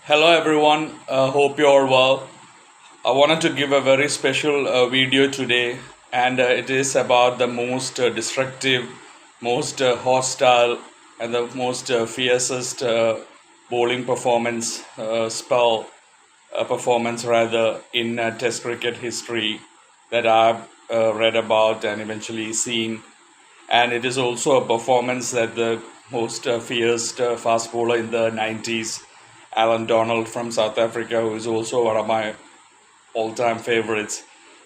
Hello everyone, hope you're well. I wanted to give a very special video today, and it is about the most destructive, most hostile, and the most fiercest bowling performance rather, in Test cricket history that I've read about and eventually seen. And it is also a performance that the most fierce fast bowler in the 90s, Alan Donald from South Africa, who is also one of my all-time favorites.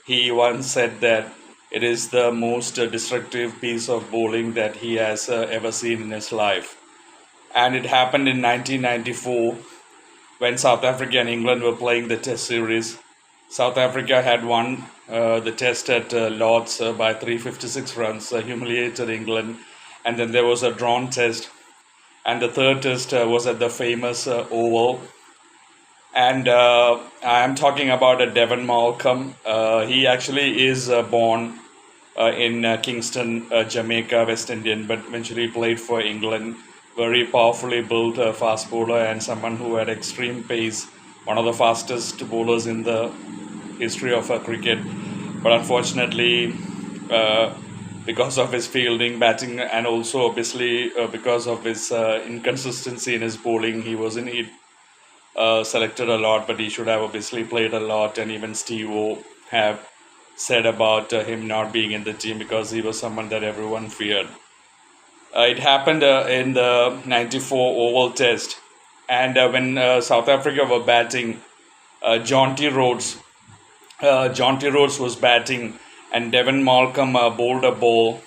He once said that it is the most destructive piece of bowling that he has ever seen in his life. And it happened in 1994 when South Africa and England were playing the Test series. South Africa had won the Test at Lord's by 356 runs, humiliated England. And then there was a drawn Test, and the third Test was at the famous Oval. And I am talking about Devon Malcolm. He actually is born in Kingston, Jamaica, West Indian, but eventually played for England. Very powerfully built fast bowler and someone who had extreme pace, one of the fastest bowlers in the history of cricket. But unfortunately, because of his fielding, batting, and also obviously because of his inconsistency in his bowling, he wasn't selected a lot, but he should have obviously played a lot. And even Steve O have said about him not being in the team because he was someone that everyone feared. It happened in the 94 Oval Test, and when South Africa were batting, Jonty Rhodes, was batting, and Devon Malcolm bowled a ball.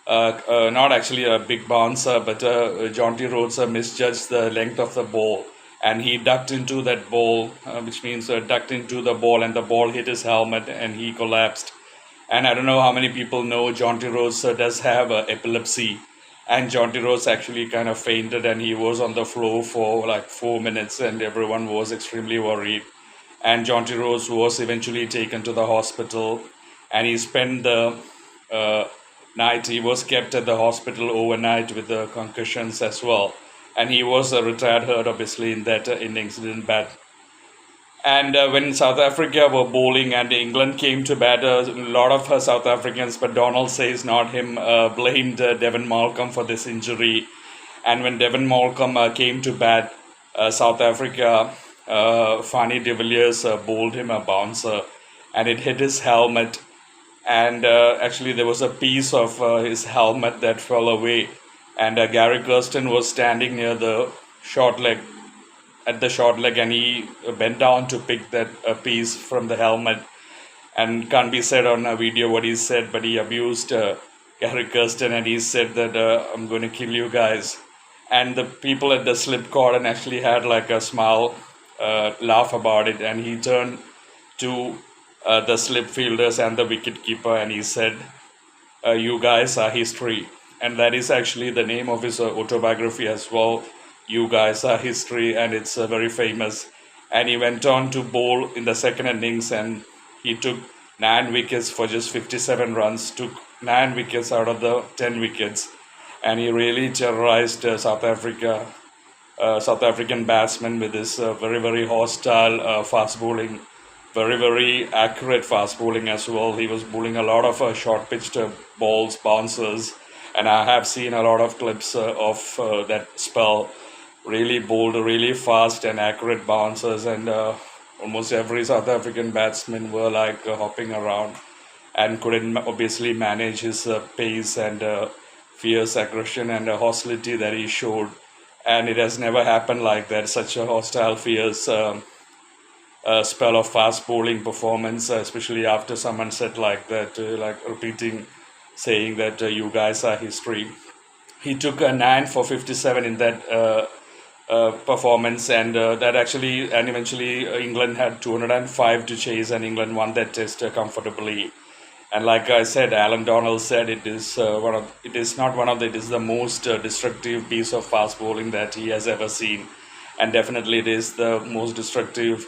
Not actually a big bouncer, but Jonty Rhodes misjudged the length of the ball, and he ducked into that ball, which means ducked into the ball, and the ball hit his helmet, and he collapsed. And I don't know how many people know Jonty Rhodes does have epilepsy, and Jonty Rhodes actually kind of fainted, and he was on the floor for like 4 minutes, and everyone was extremely worried. And Jonty Rhodes was eventually taken to the hospital, and he spent the night. He was kept at the hospital overnight with the concussions as well, and he was retired hurt obviously in that innings, didn't bat. And when South Africa were bowling and England came to bat, a lot of South Africans, but Donald says not him, blamed Devon Malcolm for this injury. And when Devon Malcolm came to bat, South Africa, Fanie de Villiers bowled him a bouncer, and it hit his helmet. And actually, there was a piece of his helmet that fell away. And Gary Kirsten was standing near the short leg, and he bent down to pick that piece from the helmet. And can't be said on a video what he said, but he abused Gary Kirsten, and he said that I'm going to kill you guys. And the people at the slip cordon actually had like a smile, laugh about it, and he turned to the slip fielders and the wicket keeper, and he said, you guys are history. And that is actually the name of his autobiography as well. You guys are history, and it's very famous. And he went on to bowl in the second innings, and he took 9 wickets for just 57 runs, took 9 wickets out of the 10 wickets, and he really terrorized South African batsmen with his very, very hostile fast bowling, very, very accurate fast bowling as well. He was bowling a lot of short pitched balls, bouncers, and I have seen a lot of clips of that spell. Really bowled really fast and accurate bouncers, and almost every South African batsman were like hopping around and couldn't obviously manage his pace and fierce aggression and hostility that he showed. And it has never happened like that, such a hostile, fierce spell of fast bowling performance, especially after someone said like that, like repeating, saying that you guys are history. He took a 9 for 57 in that performance, and and eventually England had 205 to chase, and England won that test comfortably. And like I said, Alan Donald said it is it is the most destructive piece of fast bowling that he has ever seen, and definitely it is the most destructive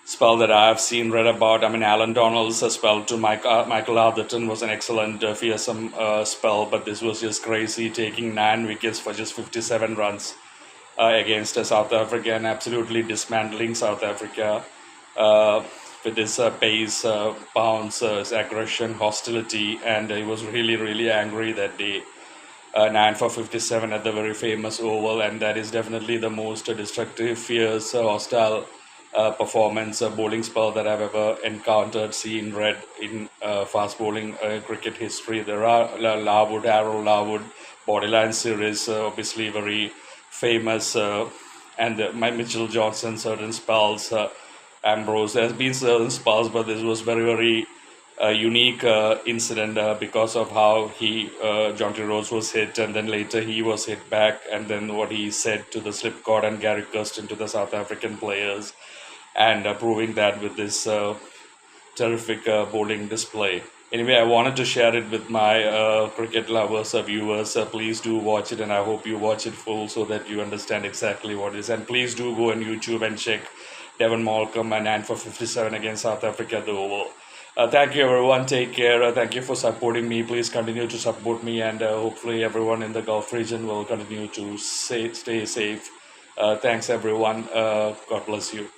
spell that I have seen, read about. I mean, Alan Donald's spell to Michael Atherton was an excellent, fearsome spell, but this was just crazy, taking 9 wickets for just 57 runs. against South Africa and absolutely dismantling South Africa uh, with his pace, bounce, his aggression, hostility, and he was really, really angry that day. 9 for 57 at the very famous Oval, and that is definitely the most destructive, fierce, hostile performance, bowling spell that I've ever encountered, seen, read in fast bowling cricket history. There are Larwood, Harold Larwood, Bodyline series, obviously very famous, and my Mitchell Johnson, certain spells, Ambrose. There has been certain spells, but this was very, very unique incident because of how Jonty Rhodes was hit, and then later he was hit back, and then what he said to the slipcord and Gary Kirsten to the South African players, and proving that with this terrific bowling display. Anyway, I wanted to share it with my cricket lovers, viewers. Please do watch it, and I hope you watch it full so that you understand exactly what it is. And please do go on YouTube and check Devon Malcolm and 9 for 57 against South Africa at the Oval. Thank you, everyone. Take care. Thank you for supporting me. Please continue to support me, and hopefully, everyone in the Gulf region will continue to stay safe. Thanks, everyone. God bless you.